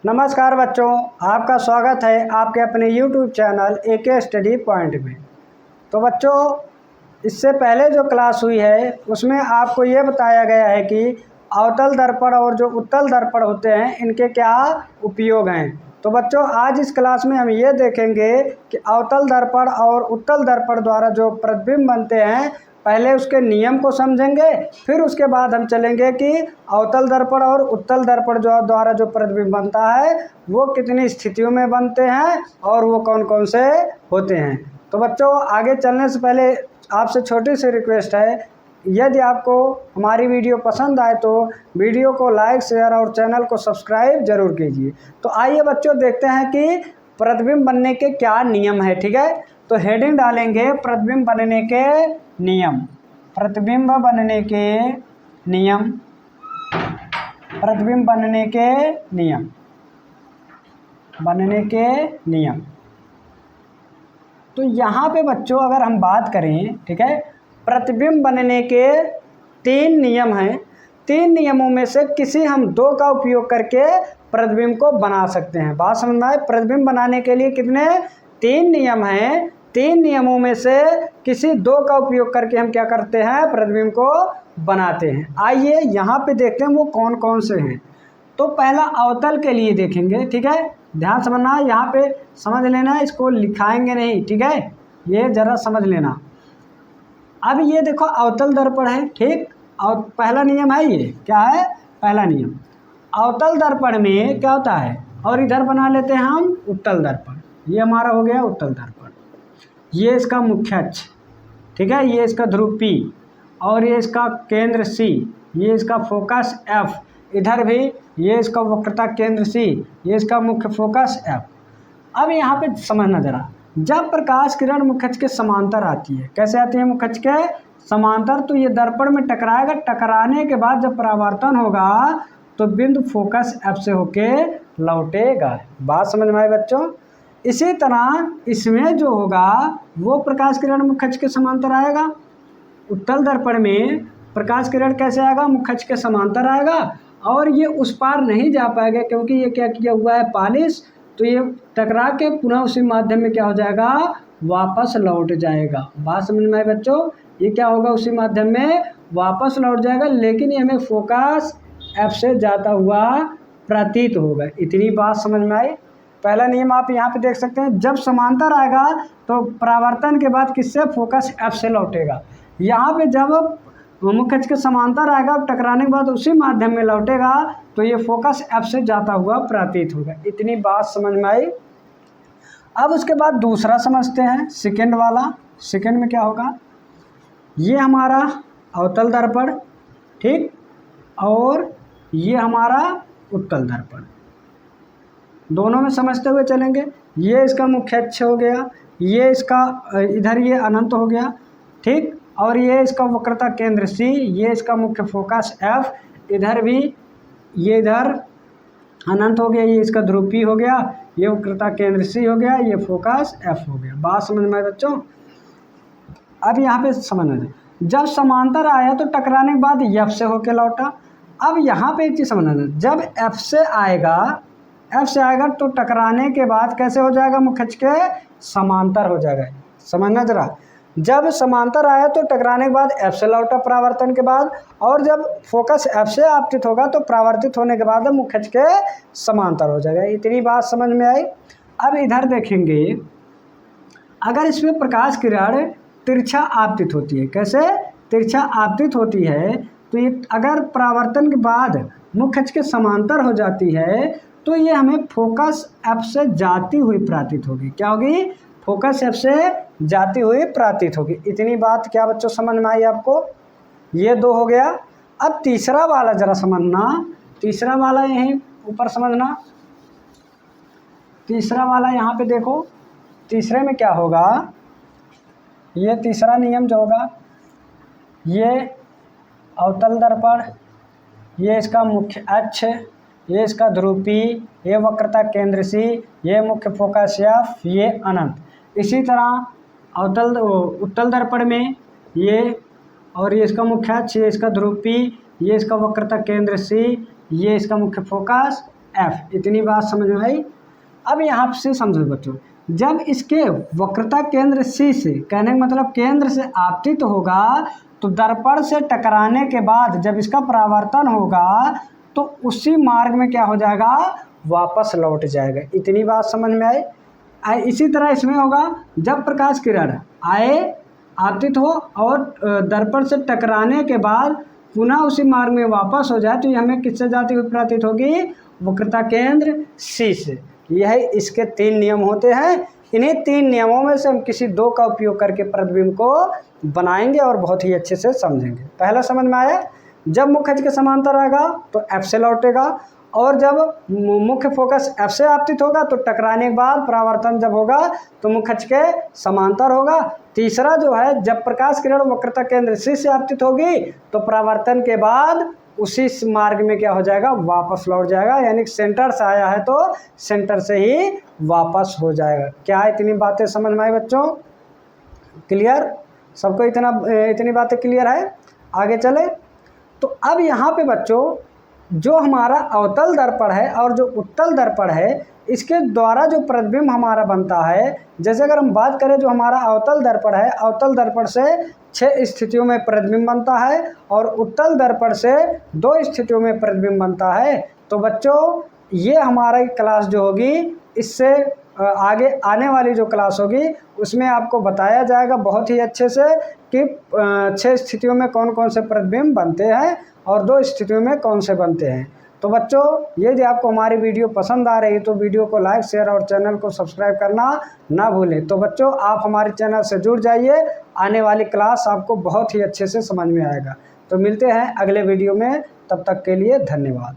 नमस्कार बच्चों, आपका स्वागत है आपके अपने YouTube channel AK study point में। तो बच्चों, इससे पहले जो क्लास हुई है उसमें आपको ये बताया गया है कि अवतल दर्पण और जो उत्तल दर्पण होते हैं इनके क्या उपयोग हैं। तो बच्चों, आज इस क्लास में हम ये देखेंगे कि अवतल दर्पण और उत्तल दर्पण द्वारा जो प्रतिबिंब बनते हैं, पहले उसके नियम को समझेंगे, फिर उसके बाद हम चलेंगे कि अवतल दर्पण और उत्तल दर्पण जो द्वारा जो प्रतिबिंब बनता है वो कितनी स्थितियों में बनते हैं और वो कौन कौन से होते हैं। तो बच्चों, आगे चलने से पहले आपसे छोटी सी रिक्वेस्ट है, यदि आपको हमारी वीडियो पसंद आए तो वीडियो को लाइक, शेयर और चैनल को सब्सक्राइब जरूर कीजिए। तो आइए बच्चों, देखते हैं कि प्रतिबिंब बनने के क्या नियम है। ठीक है, तो हेडिंग डालेंगे प्रतिबिंब बनने के नियम। प्रतिबिंब बनने के नियम, प्रतिबिंब बनने के नियम, बनने के नियम। तो यहाँ पे बच्चों अगर हम बात करें, ठीक है, प्रतिबिंब बनने के 3 नियम हैं। 3 नियमों में से किसी हम 2 का उपयोग करके प्रतिबिंब को बना सकते हैं। बात समझ में आए? प्रतिबिंब बनाने के लिए कितने 3 नियम हैं। 3 नियमों में से किसी 2 का उपयोग करके हम क्या करते हैं, प्रतिबिंब को बनाते हैं। आइए यहाँ पे देखते हैं वो कौन कौन से हैं। तो पहला अवतल के लिए देखेंगे। ठीक है, ध्यान समझना, यहाँ पे समझ लेना, इसको लिखाएंगे नहीं। ठीक है, ये जरा समझ लेना। अब ये देखो अवतल दर्पण है, ठीक, और पहला नियम है ये, क्या है पहला नियम। अवतल दर्पण में क्या होता है, और इधर बना लेते हैं हम उत्तल दर्पण। ये हमारा हो गया उत्तल दर्पण। ये इसका मुख्य अक्ष, ठीक है, ये इसका ध्रुव P और ये इसका केंद्र C, ये इसका फोकस F, इधर भी ये इसका वक्रता केंद्र C, ये इसका मुख्य फोकस F। अब यहाँ पे समझना जरा, जब प्रकाश किरण मुख्य अक्ष के समांतर आती है, कैसे आती है मुख्य अक्ष के समांतर, तो ये दर्पण में टकराएगा। टकराने के बाद जब परावर्तन होगा तो बिंदु फोकस F से होके लौटेगा। बात समझ में आई बच्चों? इसी तरह इसमें जो होगा वो प्रकाश किरण मुख्य अक्ष के समांतर आएगा। उत्तल दर्पण में प्रकाश किरण कैसे आएगा, मुख्य अक्ष के समांतर आएगा, और ये उस पार नहीं जा पाएगा क्योंकि ये क्या किया हुआ है, पॉलिश। तो ये टकरा के पुनः उसी माध्यम में क्या हो जाएगा, वापस लौट जाएगा। बात समझ में आए बच्चों? ये क्या होगा, उसी माध्यम में वापस लौट जाएगा, लेकिन ये हमें फोकस F से जाता हुआ प्रतीत होगा। इतनी बात समझ में आई? पहला नियम आप यहाँ पे देख सकते हैं, जब समांतर आएगा तो परावर्तन के बाद किससे, फोकस F से लौटेगा। यहाँ पे जब मुख्य अक्ष के समांतर आएगा, टकराने के बाद उसी माध्यम में लौटेगा, तो ये फोकस F से जाता हुआ प्रतीत होगा। इतनी बात समझ में आई? अब उसके बाद दूसरा समझते हैं, सेकंड वाला। सेकंड में क्या होगा, ये हमारा अवतल दर्पण, ठीक, और ये हमारा उत्तल दर्पण। दोनों में समझते हुए चलेंगे। ये इसका मुख्य अक्ष हो गया, ये इसका इधर ये अनंत हो गया, ठीक, और ये इसका वक्रता केंद्र C, ये इसका मुख्य फोकस F, इधर भी ये इधर अनंत हो गया, ये इसका ध्रुव P हो गया, ये वक्रता केंद्र C हो गया, ये फोकस F हो गया। बात समझ में आए बच्चों? अब यहाँ पे समझना है, जब समांतर आया तो टकराने के बाद F से होके लौटा। अब यहाँ पे एक चीज़ समझना है, जब F से आएगा तो टकराने के बाद कैसे हो जाएगा, मुख्य अक्ष के समांतर हो जाएगा। समझना जरा, जब समांतर आया तो टकराने के बाद F से लौटा परावर्तन के बाद, और जब फोकस F से आपतित होगा तो परावर्तित होने के बाद मुख्य अक्ष के समांतर हो जाएगा। इतनी बात समझ में आई? अब इधर देखेंगे, अगर इसमें प्रकाश किरण तिरछा आपतित होती है, कैसे तिरछा आपतित होती है, तो ये अगर परावर्तन के बाद मुख्य अक्ष के समांतर हो जाती है तो ये हमें फोकस F से जाती हुई प्रतीत होगी। क्या होगी, फोकस F से जाती हुई प्रतीत होगी। इतनी बात क्या बच्चों समझ में आई आपको? ये 2 हो गया। अब तीसरा वाला जरा समझना, तीसरा वाला यहीं ऊपर समझना। तीसरा वाला यहाँ पे देखो, तीसरे में क्या होगा, ये तीसरा नियम जो होगा, ये अवतल दर्पण, ये इसका मुख्य अक्ष, ये इसका ध्रुव P, ये वक्रता केंद्र C, ये मुख्य फोकस F, ये अनंत। इसी तरह उत्तल दर्पण में ये, और ये इसका मुख्य अक्ष, ये इसका ध्रुव P, ये इसका वक्रता केंद्र C, ये इसका मुख्य फोकस एफ। इतनी बात समझ में आई। अब यहाँ से समझो बच्चों, जब इसके वक्रता केंद्र सी से, कहने का मतलब केंद्र से आपतित होगा, तो दर्पण से टकराने के बाद जब इसका परावर्तन होगा तो उसी मार्ग में क्या हो जाएगा, वापस लौट जाएगा। इतनी बात समझ में आई। इसी तरह इसमें होगा, जब प्रकाश किरण आए, आपतित हो और दर्पण से टकराने के बाद पुनः उसी मार्ग में वापस हो जाए, तो ये हमें किससे जाती हुई प्रतीत होगी, वक्रता केंद्र सी से। यह इसके 3 नियम होते हैं। इन्हीं 3 नियमों में से हम किसी 2 का उपयोग करके प्रतिबिंब को बनाएंगे और बहुत ही अच्छे से समझेंगे। पहला समझ में आया, जब मुख्य अक्ष के समांतर आएगा तो एफ से लौटेगा, और जब मुख्य फोकस एफ से आपतित होगा तो टकराने के बाद परावर्तन जब होगा तो मुख्य अक्ष के समांतर होगा। तीसरा जो है, जब प्रकाश किरण वक्रता केंद्र सी से आपतित होगी तो परावर्तन के बाद उसी मार्ग में क्या हो जाएगा, वापस लौट जाएगा। यानी सेंटर से आया है तो सेंटर से ही वापस हो जाएगा। क्या इतनी बातें समझ में आई बच्चों? क्लियर? सबको इतनी बातें क्लियर है? आगे चले तो अब यहाँ पे बच्चों, जो हमारा अवतल दर्पण है और जो उत्तल दर्पण है, इसके द्वारा जो प्रतिबिंब हमारा बनता है, जैसे अगर हम बात करें, जो हमारा अवतल दर्पण है, अवतल दर्पण से 6 स्थितियों में प्रतिबिंब बनता है और उत्तल दर्पण से 2 स्थितियों में प्रतिबिंब बनता है। तो बच्चों, ये हमारी क्लास जो होगी, इससे आगे आने वाली जो क्लास होगी उसमें आपको बताया जाएगा बहुत ही अच्छे से कि 6 स्थितियों में कौन कौन से प्रतिबिंब बनते हैं और 2 स्थितियों में कौन से बनते हैं। तो बच्चों, यदि आपको हमारी वीडियो पसंद आ रही है तो वीडियो को लाइक, शेयर और चैनल को सब्सक्राइब करना ना भूलें। तो बच्चों, आप हमारे चैनल से जुड़ जाइए, आने वाली क्लास आपको बहुत ही अच्छे से समझ में आएगा। तो मिलते हैं अगले वीडियो में, तब तक के लिए धन्यवाद।